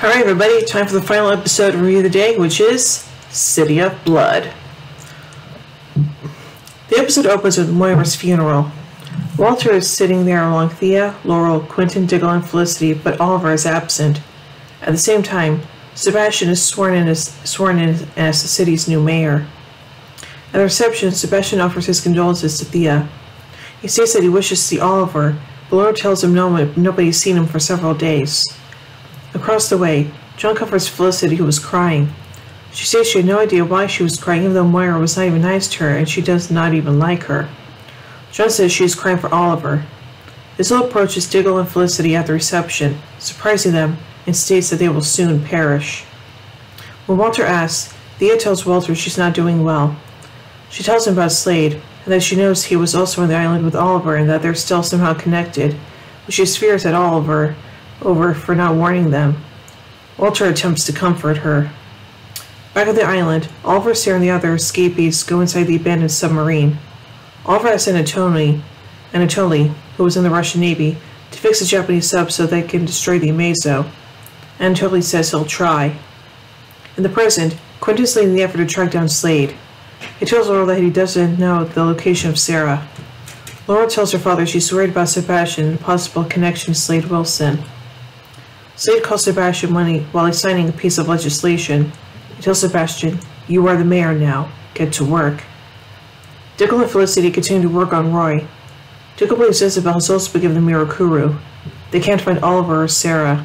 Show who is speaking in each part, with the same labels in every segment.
Speaker 1: Alright everybody, time for the final episode review of the day, which is City of Blood. The episode opens with Moira's funeral. Walter is sitting there along Thea, Laurel, Quentin, Diggle, and Felicity, but Oliver is absent. At the same time, Sebastian is sworn in as the city's new mayor. At the reception, Sebastian offers his condolences to Thea. He states that he wishes to see Oliver, but Laurel tells him nobody's seen him for several days. Across the way, John comforts Felicity, who was crying. She says she had no idea why she was crying, even though Moira was not even nice to her and she does not even like her. John says she is crying for Oliver. Isla approaches Diggle and Felicity at the reception, surprising them, and states that they will soon perish. When Walter asks, Thea tells Walter she's not doing well. She tells him about Slade, and that she knows he was also on the island with Oliver and that they're still somehow connected, but she fears at Oliver over for not warning them. Walter attempts to comfort her. Back at the island, Oliver, Sarah, and the other escapees go inside the abandoned submarine. Oliver asks Anatoly, who was in the Russian Navy, to fix the Japanese sub so they can destroy the Amazo. Anatoly says he'll try. In the present, Quentin is leading the effort to track down Slade. He tells Laurel that he doesn't know the location of Sarah. Laurel tells her father she's worried about Sebastian and a possible connection to Slade Wilson. Slade calls Sebastian while he's signing a piece of legislation. He tells Sebastian, "You are the mayor now. Get to work." Diggle and Felicity continue to work on Roy. Diggle believes Isabel has also been given the Mirakuru. They can't find Oliver or Sarah.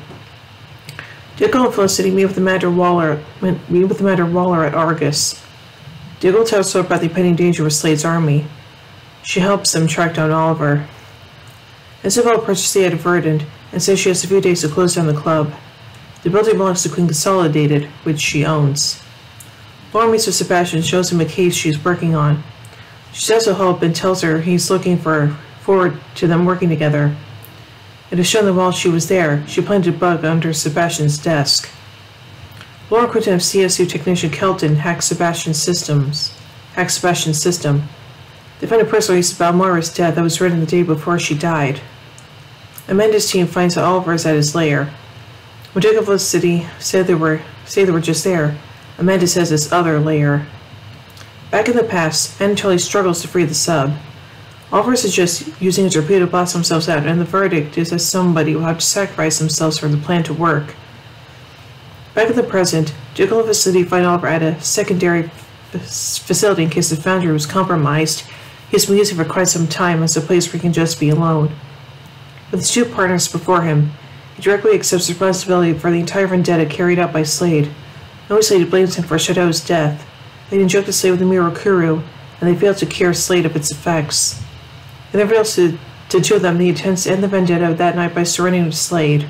Speaker 1: Diggle and Felicity meet with Commander Waller at Argus. Diggle tells her about the impending danger with Slade's army. She helps them track down Oliver. Isabel approaches the Ed Verdant and says she has a few days to close down the club. The building belongs to Queen Consolidated, which she owns. Laura meets with Sebastian and shows him a case she's working on. She says he'll help and tells her he's looking forward to them working together. It is shown that while she was there, she planted a bug under Sebastian's desk. Laura and Quentin have CSU technician Kelton hack Sebastian's system. They find a personal case about Moira's death that was written the day before she died. Amanda's team finds that Oliver is at his lair. When Diggle and Felicity say they were just there, Amanda says it's other lair. Back in the past, Anatoly struggles to free the sub. Oliver suggests using his torpedo to blast themselves out, and the verdict is that somebody will have to sacrifice themselves for the plan to work. Back in the present, Diggle and Felicity find Oliver at a secondary facility in case the foundry was compromised. He's been using for quite some time as a place where he can just be alone. With his two partners before him, he directly accepts responsibility for the entire vendetta carried out by Slade. Knowing Slade blames him for Shadow's death, they injected Slade with the Mirakuru, and they failed to cure Slade of its effects. It never fails to two of them the intent to end the vendetta that night by surrendering to Slade.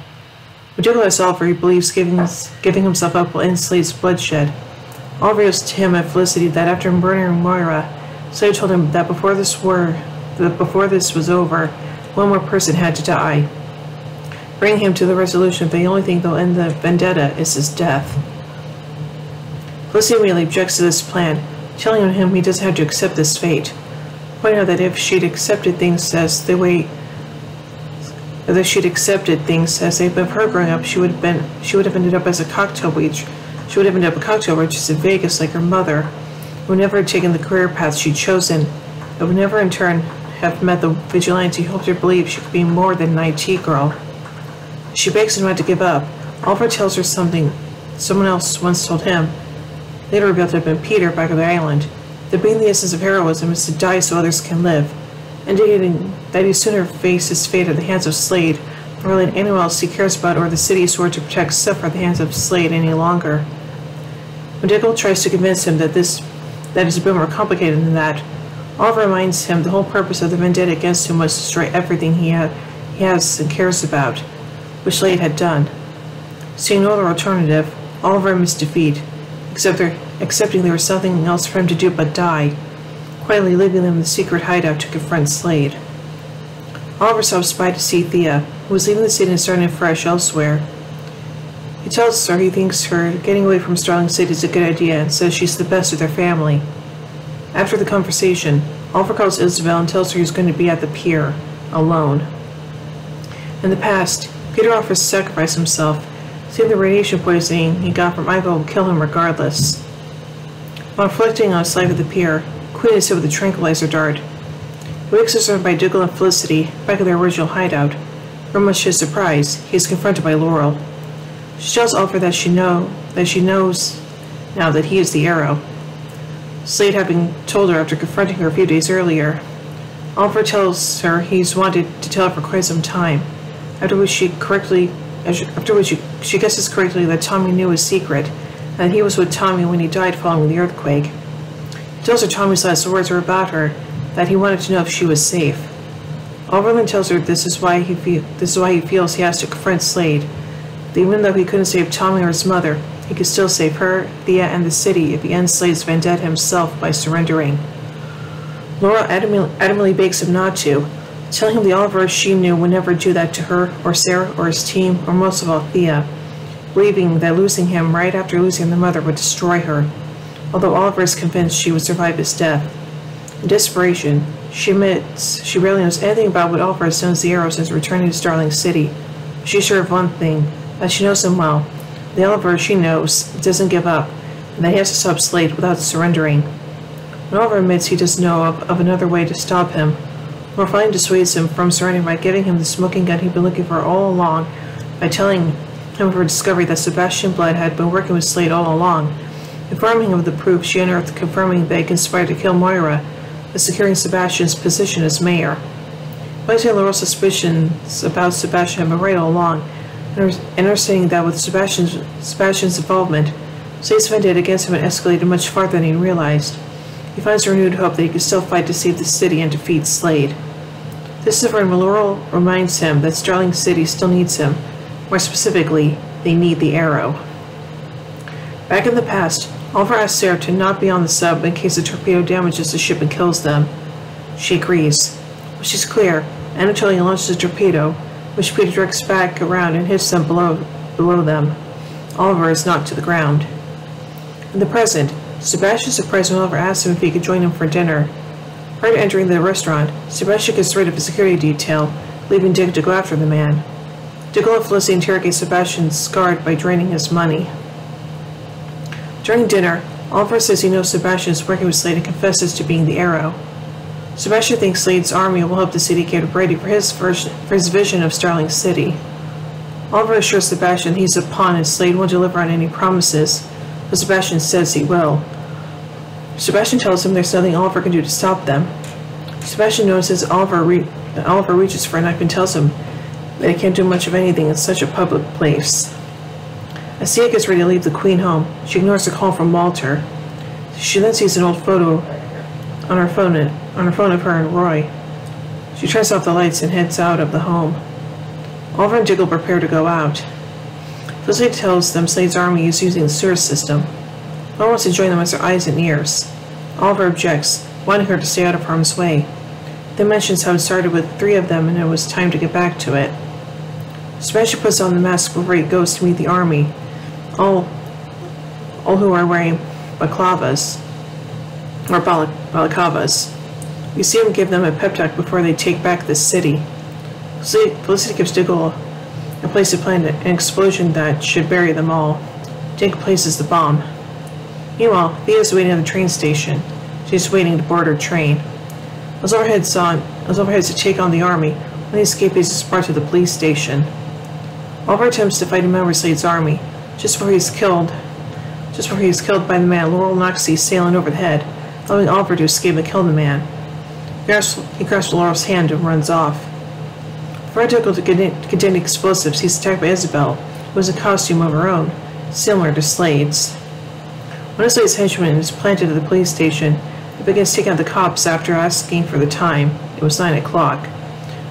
Speaker 1: When Diggle asks Oliver, he believes giving himself up will end Slade's bloodshed. Oliver reveals to him and Felicity that after murdering Moira, Slade told him that before this was over, one more person had to die, bringing him to the resolution that the only thing that'll end the vendetta is his death. Felicity immediately objects to this plan, telling him he doesn't have to accept this fate, pointing out that if she'd accepted things as they've been of her growing up, she would have ended up as a cocktail waitress. She would have ended up a cocktail waitress in Vegas like her mother, who would never have taken the career path she'd chosen, and would never in turn have met the vigilante who helped her believe she could be more than an IT girl. She begs him not to give up. Oliver tells her something someone else once told him, later revealed to have been Peter back on the island, that being the essence of heroism is to die so others can live, indicating that he'd sooner face his fate at the hands of Slade rather than anyone else he cares about or the city swore to protect suffer at the hands of Slade any longer. When Diggle tries to convince him that it's a bit more complicated than that, Oliver reminds him the whole purpose of the vendetta against him was to destroy everything he has and cares about, which Slade had done. Seeing no other alternative, Oliver admits defeat, accepting there was something else for him to do but die, quietly leaving them in the secret hideout to confront Slade. Oliver stops by to see Thea, who was leaving the city and starting afresh elsewhere. He tells her he thinks her getting away from Starling City is a good idea and says she's the best of their family. After the conversation, Oliver calls Isabel and tells her he's going to be at the pier, alone. In the past, Peter offers to sacrifice himself, saying the radiation poisoning he got from Ivo will kill him regardless. While reflecting on his life at the pier, Queen is hit with a tranquilizer dart. He wakes up surrounded by Diggle and Felicity, back at their original hideout. For much to his surprise, he is confronted by Laurel. She tells Oliver that she knows now that he is the Arrow. Slade having told her after confronting her a few days earlier. Oliver tells her he's wanted to tell her for quite some time, after which she guesses correctly that Tommy knew his secret, and that he was with Tommy when he died following the earthquake. He tells her Tommy's last words were about her, that he wanted to know if she was safe. Oliver then tells her this is why he feels he has to confront Slade, that even though he couldn't save Tommy or his mother, he could still save her, Thea, and the city if he ends Slade's vendetta himself by surrendering. Laurel adamantly begs him not to, telling him the Oliver she knew would never do that to her, or Sarah, or his team, or most of all Thea, believing that losing him right after losing their mother would destroy her, although Oliver is convinced she would survive his death. In desperation, she admits she rarely knows anything about what Oliver has done to the Arrow since returning to Starling City. But she's sure of one thing, that she knows him well. The Oliver she knows doesn't give up, and that he has to stop Slade without surrendering. When Oliver admits he does know of another way to stop him, Laurel finally dissuades him from surrendering by giving him the smoking gun he'd been looking for all along, by telling him of her discovery that Sebastian Blood had been working with Slade all along, informing him of the proof she unearthed confirming they conspired to kill Moira, by securing Sebastian's position as mayor. Placing Laurel's suspicions about Sebastian had been right all along, and understanding that with Sebastian's involvement, Slade's vendetta against him had escalated much farther than he realized. He finds renewed hope that he can still fight to save the city and defeat Slade. This is when Laurel reminds him that Starling City still needs him. More specifically, they need the Arrow. Back in the past, Oliver asks Sarah to not be on the sub in case the torpedo damages the ship and kills them. She agrees. When she's clear, Anatolia launches a torpedo, which Peter directs back around and hits them below them. Oliver is knocked to the ground. In the present, Sebastian is surprised when Oliver asks him if he could join him for dinner. Prior to entering the restaurant, Sebastian gets rid of his security detail, leaving Dick to go after the man. Diggle and Felicity interrogate Sebastian's guard by draining his money. During dinner, Oliver says he knows Sebastian is working with Slade and confesses to being the Arrow. Sebastian thinks Slade's army will help the city get ready for his vision of Starling City. Oliver assures Sebastian he's a pawn and Slade won't deliver on any promises, but Sebastian says he will. Sebastian tells him there's nothing Oliver can do to stop them. Sebastian notices Oliver reaches for a knife and tells him that he can't do much of anything in such a public place. As Thea gets ready to leave the Queen home, she ignores a call from Walter. She then sees an old photo on her phone of her and Roy. She turns off the lights and heads out of the home. Oliver and Diggle prepare to go out. Felicity tells them Slade's army is using the sewer system. Laura wants to join them as their eyes and ears. Oliver objects, wanting her to stay out of harm's way. Then mentions how it started with 3 of them and it was time to get back to it. Sebastian puts on the mask before he goes to meet the army, all who are wearing balaclavas. We see him give them a pep talk before they take back the city. Felicity gives Diggle a place to plant an explosion that should bury them all. Dick places the bomb. Meanwhile, Thea is waiting at the train station. She's waiting to board her train. As Oliver heads to take on the army, one of the escapees is brought to the police station. Oliver attempts to fight a member of Slade's army. Just before he is killed by the man, Laurel knocks the assailant over the head, allowing Oliver to escape and kill the man. He grasps Laurel's hand and runs off. Before Diggle to contain explosives, he's attacked by Isabel, who has a costume of her own, similar to Slade's. One of Slade's henchmen is planted at the police station and begins taking out the cops after asking for the time. It was 9 o'clock.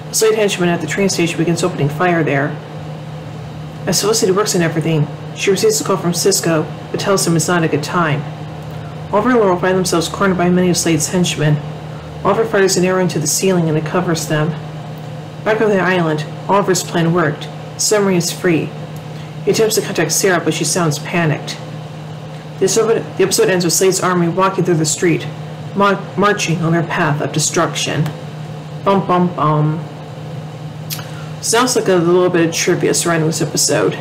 Speaker 1: A Slade henchman at the train station begins opening fire there. As Felicity works on everything, she receives a call from Cisco, but tells him it's not a good time. Oliver and Laurel find themselves cornered by many of Slade's henchmen. Oliver fires an arrow into the ceiling and it covers them. Back on the island, Oliver's plan worked. The submarine is free. He attempts to contact Sarah, but she sounds panicked. The episode ends with Slade's army walking through the street, marching on their path of destruction. Bum bum bum. Sounds like a little bit of trivia surrounding this episode.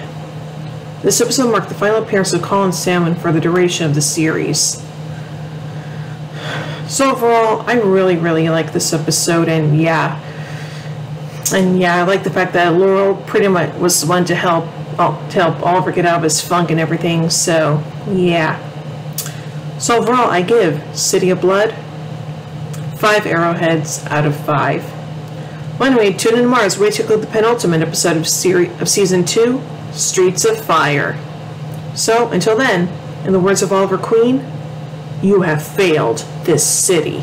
Speaker 1: This episode marked the final appearance of Colin Salmon for the duration of the series. So overall, I really, really like this episode, and yeah, I like the fact that Laurel pretty much was the one to help Oliver get out of his funk and everything. So yeah. So overall, I give City of Blood 5 arrowheads out of 5. Well, anyway, tune in tomorrow as we take a look at the penultimate episode of Season 2, Streets of Fire. So, until then, in the words of Oliver Queen, you have failed this city.